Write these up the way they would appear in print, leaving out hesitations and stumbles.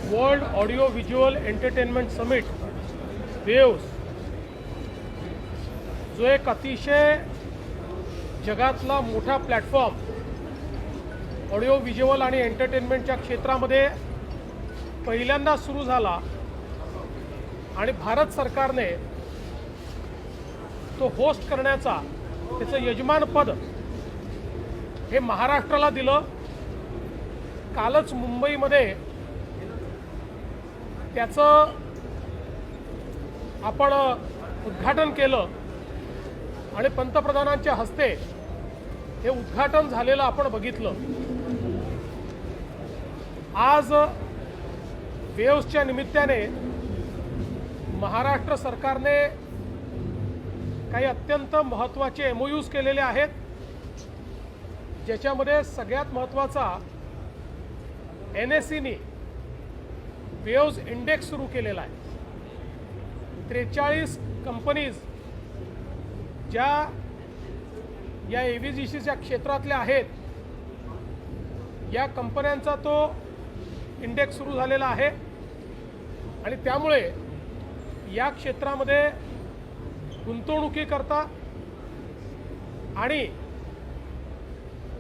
World audio visual entertainment summit waves जो एक अतिशय जगातला मोठा प्लॅटफॉर्म ऑडिओ व्हिज्युअल आणि एंटरटेनमेंटच्या क्षेत्रामध्ये पहिल्यांदा सुरू झाला आणि भारत सरकारने तो होस्ट करण्याचा त्याचं यजमानपद हे महाराष्ट्राला दिलं। कालच मुंबईमध्ये त्याचं आपण उद्घाटन केलं आणि पंतप्रधानांच्या हस्ते हे उद्घाटन झालेलं आपण बघितलं। आज वेव्सच्या निमित्ताने महाराष्ट्र सरकारने काही अत्यंत महत्त्वाचे MOUs केलेले आहेत, ज्याच्यामध्ये सगळ्यात महत्त्वाचा NSEने वेव्स इंडेक्स सुरू केलेला आहे। 43 कंपनीज ज्या या AVGCच्या क्षेत्रातल्या आहेत, या कंपन्यांचा तो इंडेक्स सुरू झालेला आहे आणि त्यामुळे या क्षेत्रामध्ये गुंतवणुकीकरता आणि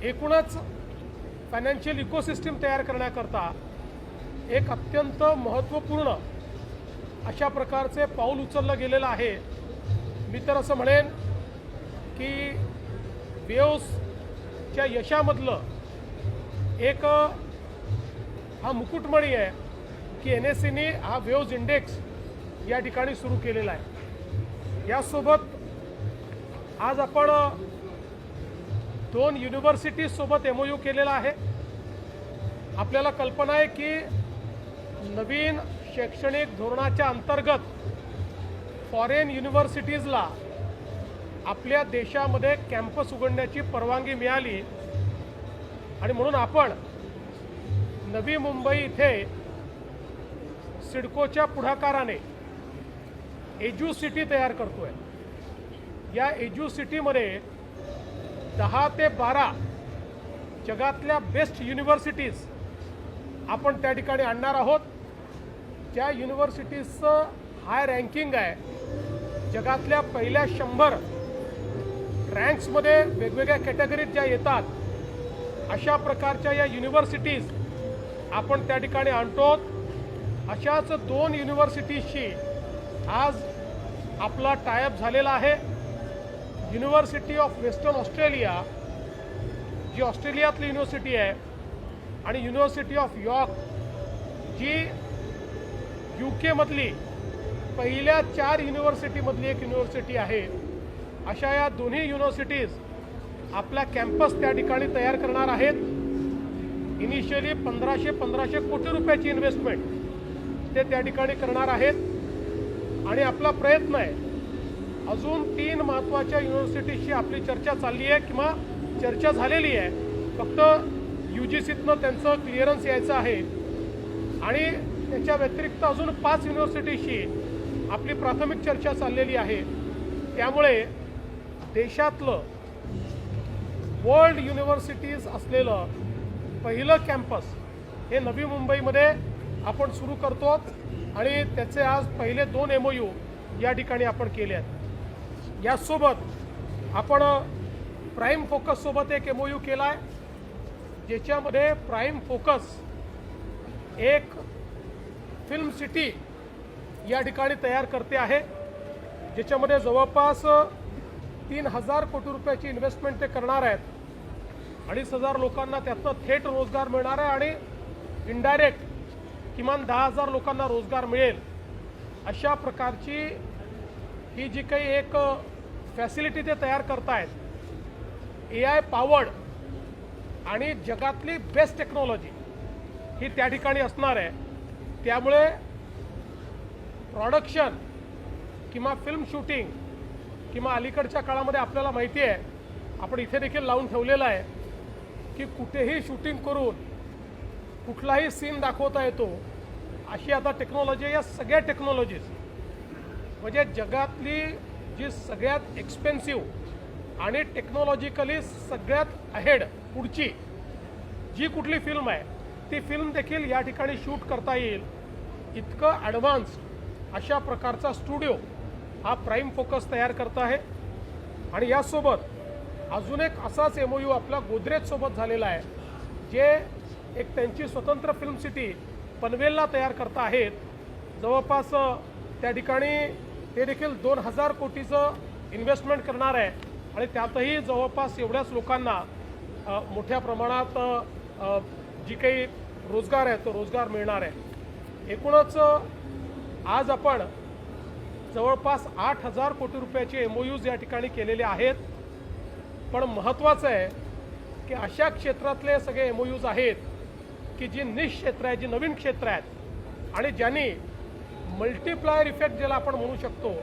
एकूणच फायनान्शियल इकोसिस्टम तयार करण्याकरता एक अत्यंत महत्त्वपूर्ण अशा प्रकारचे पाऊल उचललं गेलेलं आहे। मी तर असं म्हणेन की वेव्सच्या यशामधलं एक हा मुकुटमणी आहे की NSEने हा वेव्स इंडेक्स या ठिकाणी सुरू केलेला आहे। यासोबत आज आपण 2 युनिव्हर्सिटीजसोबत MOU केलेला आहे। आपल्याला कल्पना आहे की नवीन शैक्षणिक धोरणाच्या अंतर्गत फॉरेन युनिव्हर्सिटीजला आपल्या देशामध्ये कॅम्पस उघडण्याची परवानगी मिळाली आणि म्हणून आपण नवी मुंबई इथे सिडकोच्या पुढाकाराने एज्युसिटी तयार करतोय। या एज्युसिटीमध्ये 10 ते 12 जगातल्या बेस्ट युनिव्हर्सिटीज आपण त्या ठिकाणी आणणार आहोत। ज्या युनिव्हर्सिटीजचं हाय रँकिंग आहे, जगातल्या पहिल्या 100 रँक्समध्ये वेगवेगळ्या कॅटेगरीत ज्या येतात, अशा प्रकारच्या या युनिव्हर्सिटीज आपण त्या ठिकाणी आणतो। अशाच 2 युनिव्हर्सिटीजशी आज आपला टायअप झालेला आहे। युनिव्हर्सिटी ऑफ वेस्टर्न ऑस्ट्रेलिया जी ऑस्ट्रेलियातली युनिव्हर्सिटी आहे आणि युनिव्हर्सिटी ऑफ यॉर्क जी UK मधली पहिल्या 4 युनिव्हर्सिटीमधली एक युनिव्हर्सिटी आहे। अशा या दोन्ही युनिव्हर्सिटीज आपला कॅम्पस त्या ठिकाणी तयार करणार आहेत। इनिशियली 1500 कोटी रुपयाची इन्व्हेस्टमेंट ते त्या ठिकाणी करणार आहेत आणि आपला प्रयत्न आहे अजून 3 महत्त्वाच्या युनिव्हर्सिटीशी आपली चर्चा चालली आहे किंवा चर्चा झालेली आहे। फक्त UGCतनं त्यांचं क्लिअरन्स यायचं आहे आणि त्याच्या व्यतिरिक्त अजून 5 युनिव्हर्सिटीशी आपली प्राथमिक चर्चा चाललेली आहे। त्यामुळे देशातलं वर्ल्ड युनिव्हर्सिटीज असलेलं पहिलं कॅम्पस हे नवी मुंबईमध्ये आपण सुरू करतो आणि त्याचे आज पहिले 2 MOU या ठिकाणी आपण केले आहेत। यासोबत आपण प्राईम फोकससोबत एक MOU केला आहे, ज्याच्यामध्ये प्राईम फोकस एक फिल्म सिटी या ठिकाणी तयार करते आहे, ज्याच्यामध्ये जवळपास 3000 कोटी रुपयाची इन्व्हेस्टमेंट ते करणार आहेत। 2500 लोकांना त्यातनं थेट रोजगार मिळणार आहे आणि इनडायरेक्ट किमान 10,000 लोकांना रोजगार मिळेल। अशा प्रकारची ही जी काही एक फॅसिलिटी ते तयार करतायत, AI पॉवर्ड आणि जगातली बेस्ट टेक्नॉलॉजी ही त्या ठिकाणी असणार आहे। त्यामुळे प्रोडक्शन किंवा फिल्म शूटिंग किंवा अलीकडच्या काळामध्ये आपल्याला माहिती आहे, आपण इथे देखील लावून ठेवलेलं आहे की कुठेही शूटिंग करून कुठलाही सीन दाखवता येतो, अशी आता टेक्नॉलॉजी। या सगळ्या टेक्नॉलॉजीज म्हणजे जगातली जी सगळ्यात एक्सपेन्सिव्ह आणि टेक्नॉलॉजिकली सगळ्यात अहेड पुढची जी कुठली फिल्म आहे ती फिल्म देखील या ठिकाणी शूट करता येईल इतकं ॲडव्हान्स्ड अशा प्रकारचा स्टुडिओ हा प्राईम फोकस तयार करत आहे। आणि यासोबत अजून एक असाच MOU आपला गोदरेजसोबत झालेला आहे, जे एक त्यांची स्वतंत्र फिल्म सिटी पनवेलला तयार करत आहेत। जवळपास त्या ठिकाणी ते देखील 2000 कोटीचं इन्व्हेस्टमेंट करणार आहे आणि त्यातही जवळपास एवढ्याच लोकांना मोठ्या प्रमाणात जी काही रोजगार आहे तो रोजगार मिळणार आहे। एकूणच आज आपण जवळपास 8000 कोटी रुपयाचे MOUs या ठिकाणी केलेले आहेत। पण महत्त्वाचं आहे की अशा क्षेत्रातले सगळे MOUs आहेत की जी निश क्षेत्र आहे, जी नवीन क्षेत्र आहेत आणि ज्यांनी मल्टिप्लायर इफेक्ट ज्याला आपण म्हणू शकतो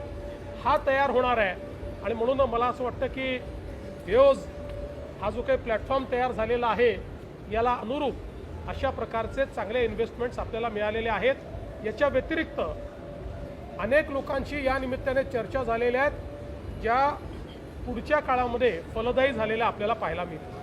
हा तयार होणार आहे। आणि म्हणून मला असं वाटतं की व्हेओज हा जो काही प्लॅटफॉर्म तयार झालेला आहे याला अनुरूप अशा प्रकारचे चांगले इन्व्हेस्टमेंट्स आपल्याला मिळालेले आहेत। याच्या व्यतिरिक्त अनेक लोकांशी या निमित्ताने चर्चा झालेल्या आहेत, ज्या पुढच्या काळामध्ये फलदायी झालेल्या आपल्याला पाहायला मिळतील।